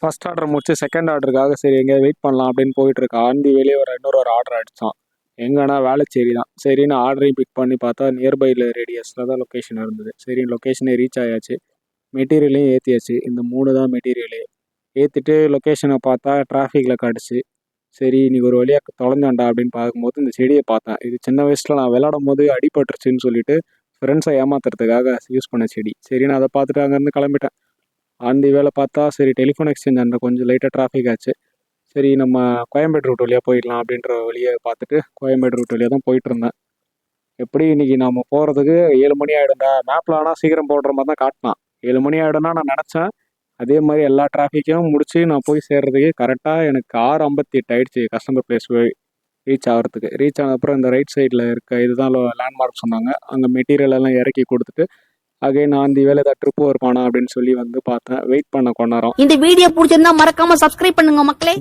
First order முடிச்சு second ஆர்டருக்காக சரி எங்கேயாவது வெயிட் பண்ணலாம் அப்படின்னு போயிட்டு இருக்கா. ஆந்தி வெளியே இன்னொரு ஆர்டர் அடித்தான். எங்கன்னா வேளச்சேரி தான். சரின்னு ஆர்டரையும் பிக் பண்ணி பார்த்தா நியர்பையில் ரேடியஸில் தான் லொக்கேஷன் இருந்தது. சரி லொக்கேஷனே ரீச் ஆயாச்சு. மெட்டீரியலையும் ஏற்றியாச்சு. இந்த 3 தான் மெட்டீரியலே. ஏற்றிட்டு லொக்கேஷனை பார்த்தா டிராஃபிக்கில் காட்டுச்சு. சரி இன்னைக்கு ஒரு வழியாக தொலைஞ்சான்டா அப்படின்னு பார்க்கும்போது இந்த செடியை பார்த்தேன். இது சின்ன வயசில் நான் விளையாடும் போது அடிபட்டுருச்சுன்னு சொல்லிட்டு ஃப்ரெண்ட்ஸை ஏமாத்துறதுக்காக யூஸ் பண்ண செடி. சரி நான் அதை பார்த்துட்டு அங்கேருந்து கிளம்பிட்டேன். ஆந்தி வேலை பார்த்தா சரி டெலிஃபோன் எக்ஸ்சேஞ்ச் அங்கே கொஞ்சம் லைட்டாக டிராஃபிக் ஆச்சு. சரி நம்ம கோயம்பேடு ரூட் வழியாக போயிடலாம் அப்படின்ற வழியை பார்த்துட்டு கோயம்பேடு ரூட் வழியாக தான் போயிட்டு இருந்தேன். எப்படி இன்னைக்கு நம்ம போகிறதுக்கு 7 மணி ஆகிடும்டா. மேப்பில் ஆனால் சீக்கிரம் போடுற மாதிரி தான் காட்டினான். 7 மணி ஆகிடும்னா நான் நினச்சேன். அதே மாதிரி எல்லா டிராஃபிக்கையும் முடிச்சு நான் போய் சேர்றதுக்கு கரெக்டாக எனக்கு 6:58 ஆயிடுச்சு. கஸ்டமர் பிளேஸ் ரீச் ஆகிறதுக்கு. ரீச் ஆனதுக்கப்புறம் இந்த ரைட் சைடில் இருக்க இதுதான் லேண்ட்மார்க் சொன்னாங்க. அங்கே மெட்டீரியல் எல்லாம் இறக்கி கொடுத்துட்டு அகைன் ஆந்தி வேலை ஏதாவது ட்ரிப்பு வருமானா அப்படின்னு சொல்லி வந்து பார்த்தேன். வெயிட் பண்ண கொண்டாரோம். இந்த வீடியோ பிடிச்சிருந்தா மறக்காம சப்ஸ்கிரைப் பண்ணுங்க மக்களே.